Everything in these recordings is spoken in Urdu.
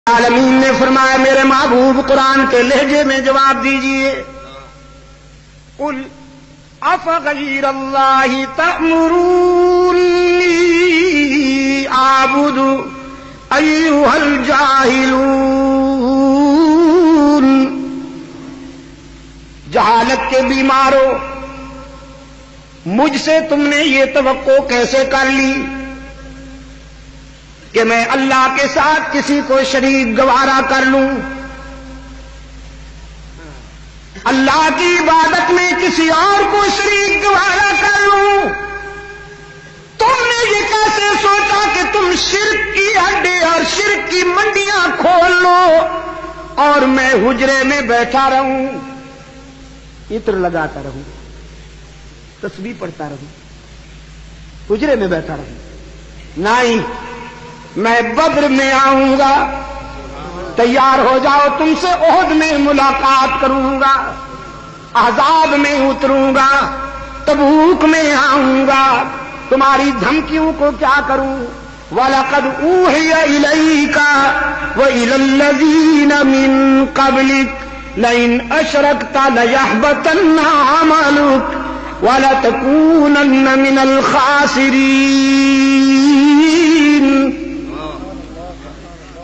عالمین نے فرمایا میرے محبوب قرآن کے لہجے میں جواب دیجئے، قل افغیر اللہ تأمرونی اعبد ایھا الجاہلون۔ جہالت کے بیماروں، مجھ سے تم نے یہ توقع کیسے کر لی کہ میں اللہ کے ساتھ کسی کو شریک گوارا کر لوں، اللہ کی عبادت میں کسی اور کو شریک گوارا کر لوں؟ تم نے یہ کیسے سوچا کہ تم شرک کی اڈے اور شرک کی منڈیاں کھول لو اور میں حجرے میں بیٹھا رہوں، عطر لگاتا رہوں، تسبیح پڑھتا رہوں، حجرے میں بیٹھا رہوں؟ نہیں، میں بدر میں آؤں گا، تیار ہو جاؤ، تم سے احد میں ملاقات کروں گا، احزاب میں اتروں گا، تبوک میں آؤں گا، تمہاری دھمکیوں کو کیا کروں؟ وَلَقَدْ أُوحِيَ إِلَيْكَ وَإِلَى الَّذِينَ مِن قَبْلِكَ لَئِنْ أَشْرَكْتَ لَيَحْبَطَنَّ عَمَلُكَ وَلَتَكُونَنَّ مِنَ الْخَاسِرِينَ۔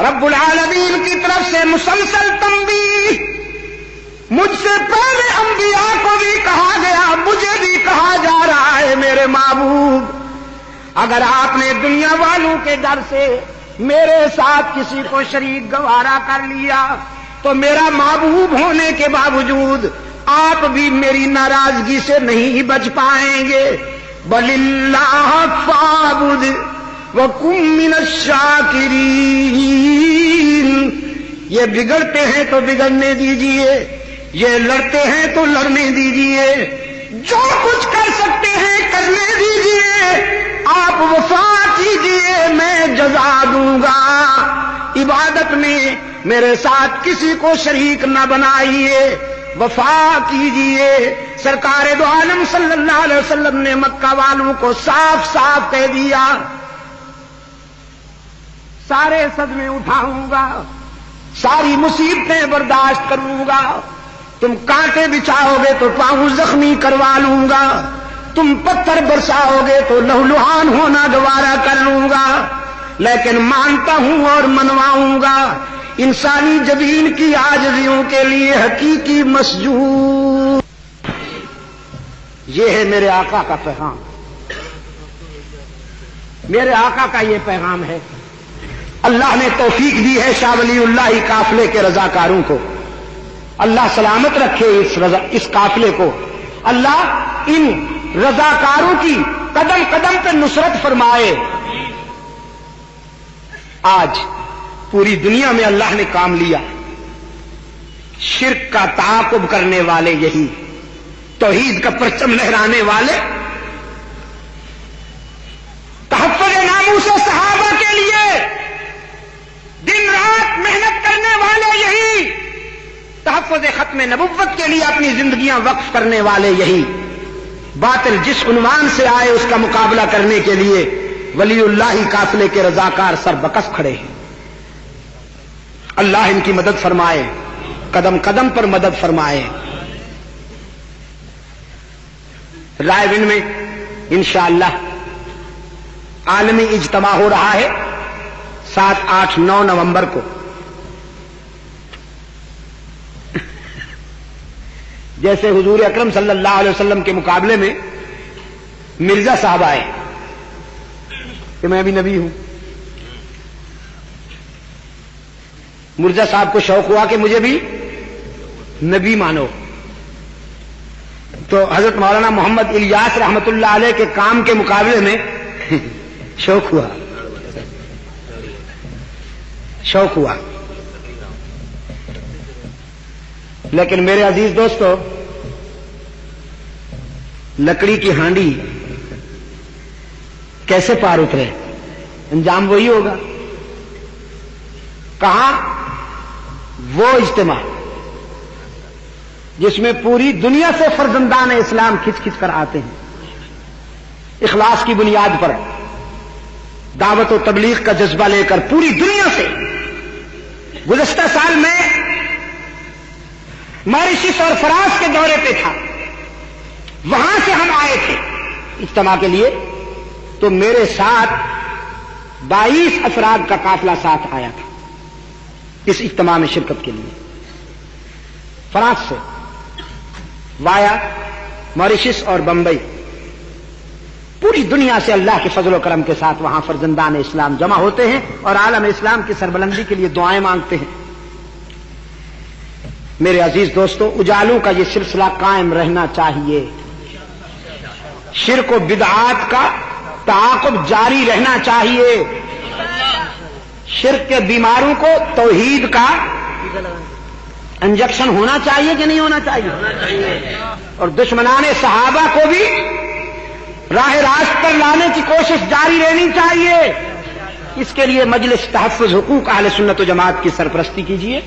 رب العالمین کی طرف سے مسلسل تنبیہ، مجھ سے پہلے انبیاء کو بھی کہا گیا، مجھے بھی کہا جا رہا ہے میرے محبوب، اگر آپ نے دنیا والوں کے ڈر سے میرے ساتھ کسی کو شریک گوارا کر لیا تو میرا محبوب ہونے کے باوجود آپ بھی میری ناراضگی سے نہیں بچ پائیں گے۔ بل اللہ فاعبد وَكُن مِّنَ الشَّاكِرِينَ۔ یہ بگڑتے ہیں تو بگڑنے دیجئے، یہ لڑتے ہیں تو لڑنے دیجئے، جو کچھ کر سکتے ہیں کرنے دیجئے، آپ وفا کیجئے، میں جزا دوں گا۔ عبادت میں میرے ساتھ کسی کو شریک نہ بنائیے، وفا کیجئے۔ سرکار دو عالم صلی اللہ علیہ وسلم نے مکہ والوں کو صاف صاف کہہ دیا، سارے صدمے اٹھاؤں گا، ساری مصیبتیں برداشت کروں گا، تم کانٹے بچھاؤ گے تو پاؤں زخمی کروا لوں گا، تم پتھر برساؤ گے تو لہولہان ہونا گوارا کر لوں گا، لیکن مانتا ہوں اور منواؤں گا۔ انسانی جبین کی عاجزیوں کے لیے حقیقی مسجود۔ یہ ہے میرے آقا کا پیغام، میرے آقا کا یہ پیغام ہے۔ اللہ نے توفیق دی ہے شاہ ولی اللہ قافلے کے رضاکاروں کو، اللہ سلامت رکھے اس قافلے کو، اللہ ان رضاکاروں کی قدم قدم پہ نصرت فرمائے۔ آج پوری دنیا میں اللہ نے کام لیا، شرک کا تعاقب کرنے والے یہی، توحید کا پرچم لہرانے والے، تحفظ ناموس صحابہ کے لیے دن رات محنت کرنے والے یہی، تحفظ ختم نبوت کے لیے اپنی زندگیاں وقف کرنے والے یہی، باطل جس عنوان سے آئے اس کا مقابلہ کرنے کے لیے ولی اللہ قافلے کے رضاکار سربکس کھڑے ہیں۔ اللہ ان کی مدد فرمائے، قدم قدم پر مدد فرمائے۔ رائے ون میں انشاءاللہ عالمی اجتماع ہو رہا ہے 7، 8، 9 نومبر کو۔ جیسے حضور اکرم صلی اللہ علیہ وسلم کے مقابلے میں مرزا صاحب آئے کہ میں بھی نبی ہوں، مرزا صاحب کو شوق ہوا کہ مجھے بھی نبی مانو، تو حضرت مولانا محمد الیاس رحمت اللہ علیہ کے کام کے مقابلے میں شوق ہوا، شوق ہوا۔ لیکن میرے عزیز دوستو، لکڑی کی ہانڈی کیسے پار اترے؟ انجام وہی ہوگا۔ کہاں؟ وہ اجتماع جس میں پوری دنیا سے فرزندان اسلام کھچ کھچ کر آتے ہیں، اخلاص کی بنیاد پر دعوت و تبلیغ کا جذبہ لے کر پوری دنیا سے گزشتہ سال میں ماریشس اور فرانس کے دورے پہ تھا، وہاں سے ہم آئے تھے اجتماع کے لیے، تو میرے ساتھ 22 افراد کا قافلہ ساتھ آیا تھا اس اجتماع میں شرکت کے لیے، فرانس سے وایا ماریشس اور بمبئی، پوری دنیا سے اللہ کے فضل و کرم کے ساتھ وہاں فرزندان اسلام جمع ہوتے ہیں اور عالم اسلام کی سربلندی کے لیے دعائیں مانگتے ہیں۔ میرے عزیز دوستو، اجالوں کا یہ سلسلہ قائم رہنا چاہیے، شرک و بدعات کا تعاقب جاری رہنا چاہیے، شرک کے بیماروں کو توحید کا انجیکشن ہونا چاہیے کہ نہیں ہونا چاہیے، اور دشمنان صحابہ کو بھی راہ راست پر لانے کی کوشش جاری رہنی چاہیے۔ اس کے لیے مجلس تحفظ حقوق اہل سنت و جماعت کی سرپرستی کیجیے،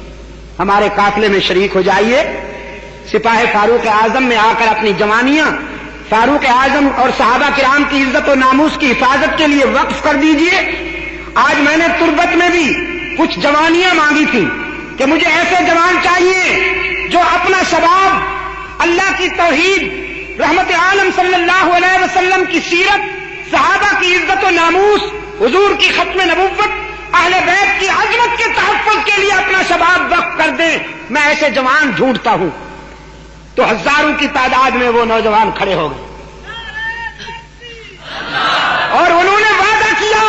ہمارے قافلے میں شریک ہو جائیے، سپاہ فاروق اعظم میں آ کر اپنی جوانیاں فاروق اعظم اور صحابہ کرام کی عزت و ناموس کی حفاظت کے لیے وقف کر دیجیے۔ آج میں نے تربت میں بھی کچھ جوانیاں مانگی تھیں کہ مجھے ایسے جوان چاہیے جو اپنا شباب اللہ کی توحید، رحمت عالم صلی اللہ علیہ وسلم کی سیرت، صحابہ کی عزت و ناموس، حضور کی ختم نبوت، اہل بیت کی عظمت کے تحفظ کے لیے اپنا شباب وقف کر دیں۔ میں ایسے جوان ڈھونڈتا ہوں، تو ہزاروں کی تعداد میں وہ نوجوان کھڑے ہو گئے اور انہوں نے وعدہ کیا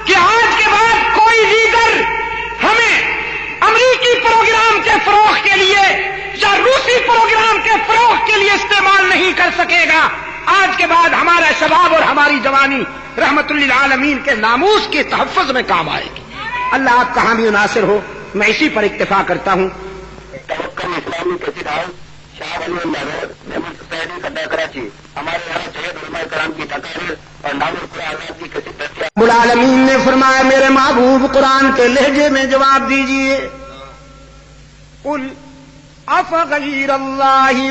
کہ آج کے بعد کوئی لیڈر ہمیں امریکی پروگرام کے فروغ کے لیے یا روسی پروگرام کے فروغ کے لیے استعمال نہیں کر سکے گا۔ آج کے بعد ہمارا شباب اور ہماری جوانی رحمت للعالمین کے ناموس کے تحفظ میں کام آئے گی۔ اللہ آپ کہاں بھی ناصر ہو، میں اسی پر اکتفا کرتا ہوں۔ اسلامی کثیر ہاؤس، شاہ ولی اللہ روڈ، محمود سعیدی کڈا، کراچی۔ ہمارے یہاں سید علماء کرام کی تقاریر اور نام القرآن کی کثیر دستیاب۔ رب العالمین نے فرمایا میرے محبوب قرآن کے لہجے میں جواب دیجئے، قل افغیر اللہ